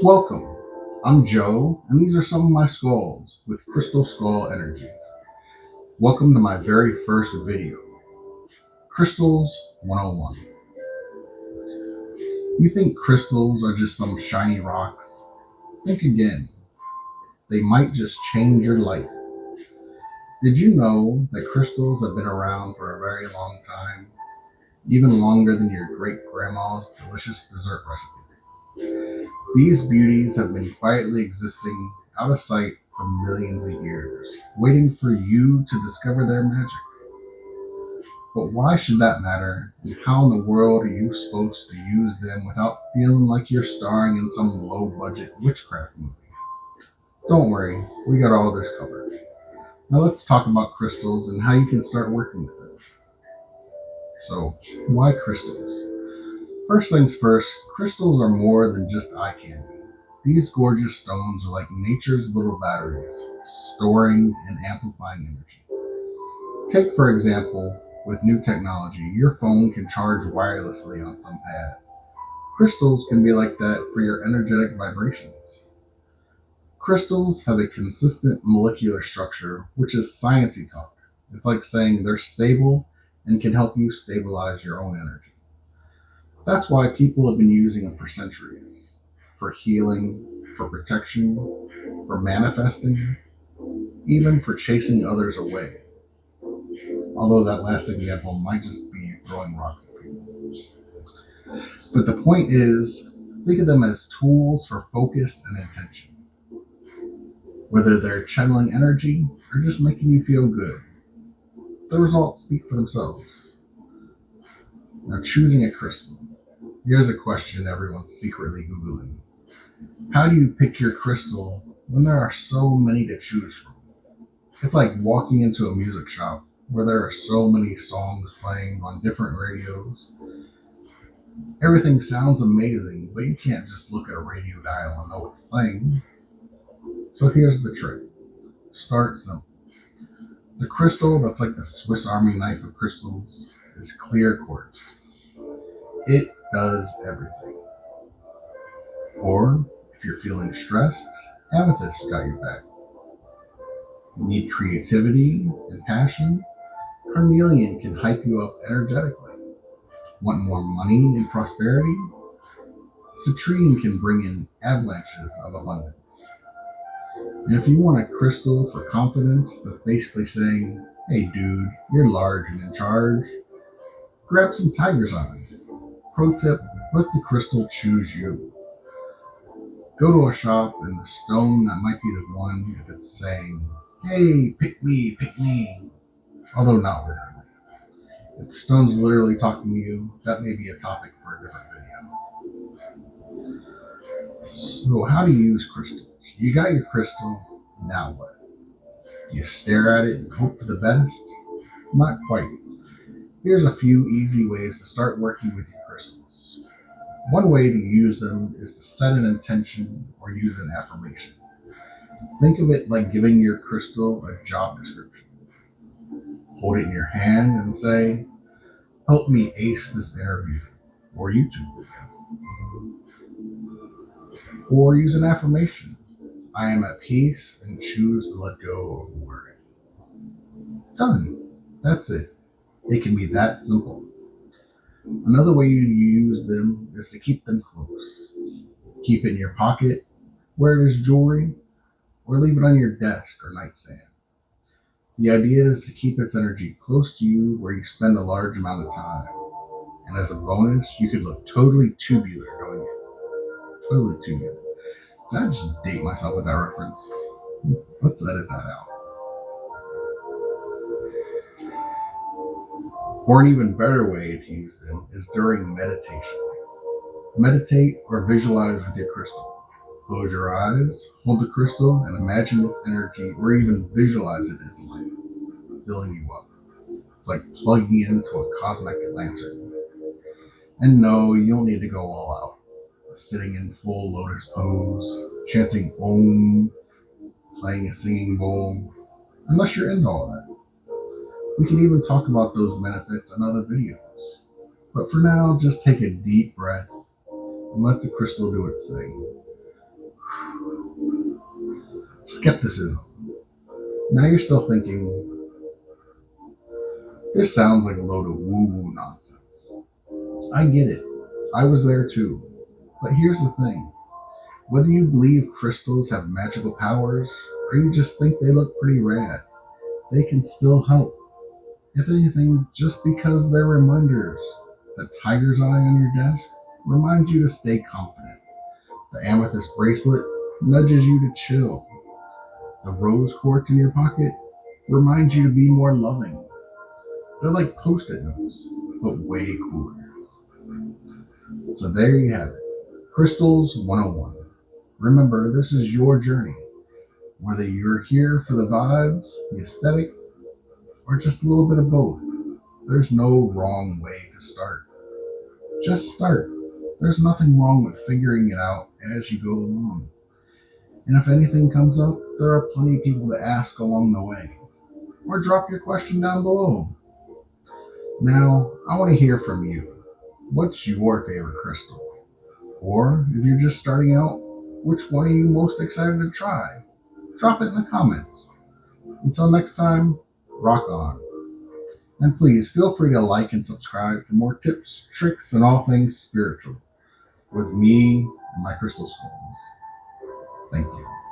Welcome. I'm Joe, and these are some of my skulls with Crystal Skull Energy. Welcome to my very first video, Crystals 101. You think crystals are just some shiny rocks? Think again. They might just change your life. Did you know that crystals have been around for a very long time, even longer than your great grandma's delicious dessert recipe? These beauties have been quietly existing out of sight for millions of years, waiting for you to discover their magic. But why should that matter? And how in the world are you supposed to use them without feeling like you're starring in some low budget witchcraft movie? Don't worry, we got all this covered. Now let's talk about crystals and how you can start working with them. So, why crystals? First things first, crystals are more than just eye candy. These gorgeous stones are like nature's little batteries, storing and amplifying energy. Take, for example, with new technology, your phone can charge wirelessly on some pad. Crystals can be like that for your energetic vibrations. Crystals have a consistent molecular structure, which is sciencey talk. It's like saying they're stable and can help you stabilize your own energy. That's why people have been using them for centuries. For healing, for protection, for manifesting, even for chasing others away. Although that last example might just be throwing rocks at people. But the point is, think of them as tools for focus and intention. Whether they're channeling energy or just making you feel good, the results speak for themselves. Now, choosing a crystal. Here's a question everyone's secretly Googling. How do you pick your crystal when there are so many to choose from? It's like walking into a music shop where there are so many songs playing on different radios. Everything sounds amazing, but you can't just look at a radio dial and know what's playing. So here's the trick. Start simple. The crystal that's like the Swiss Army knife of crystals is clear quartz. It does everything. Or if you're feeling stressed, amethyst got your back. Need creativity and passion? Carnelian can hype you up energetically. Want more money and prosperity? Citrine can bring in avalanches of abundance. And if you want a crystal for confidence that's basically saying, hey dude, you're large and in charge, grab some tiger's eye. Pro tip, let the crystal choose you. Go to a shop and the stone that might be the one if it's saying, hey, pick me. Although not literally. If the stone's literally talking to you, that may be a topic for a different video. So how do you use crystals? You got your crystal, now what? You stare at it and hope for the best? Not quite. Here's a few easy ways to start working with your crystals. One way to use them is to set an intention or use an affirmation. Think of it like giving your crystal a job description. Hold it in your hand and say, help me ace this interview or YouTube video. Or use an affirmation. I am at peace and choose to let go of worry. Done. That's it. It can be that simple. Another way you use them is to keep them close. Keep it in your pocket, wear it as jewelry, or leave it on your desk or nightstand. The idea is to keep its energy close to you where you spend a large amount of time. And as a bonus, you could look totally tubular doing it. Totally tubular. Did I just date myself with that reference? Let's edit that out. Or an even better way to use them is during meditation. Meditate or visualize with your crystal. Close your eyes, hold the crystal, and imagine its energy, or even visualize it as light, filling you up. It's like plugging into a cosmic lantern. And no, you don't need to go all out. Sitting in full lotus pose, chanting Om, playing a singing bowl, unless you're into all that. We can even talk about those benefits in other videos. But for now, just take a deep breath and let the crystal do its thing. Skepticism. Now you're still thinking, this sounds like a load of woo-woo nonsense. I get it. I was there too. But here's the thing. Whether you believe crystals have magical powers, or you just think they look pretty rad, they can still help. If anything, just because they're reminders. The tiger's eye on your desk reminds you to stay confident. The amethyst bracelet nudges you to chill. The rose quartz in your pocket reminds you to be more loving. They're like post-it notes, but way cooler. So there you have it. Crystals 101. Remember, this is your journey. Whether you're here for the vibes, the aesthetic, or just a little bit of both, there's no wrong way to start. Just start. There's nothing wrong with figuring it out as you go along. And if anything comes up, there are plenty of people to ask along the way. Or drop your question down below. Now, I want to hear from you. What's your favorite crystal? Or if you're just starting out, which one are you most excited to try? Drop it in the comments. Until next time, rock on. And please feel free to like and subscribe for more tips, tricks, and all things spiritual with me and my crystal skulls. Thank you.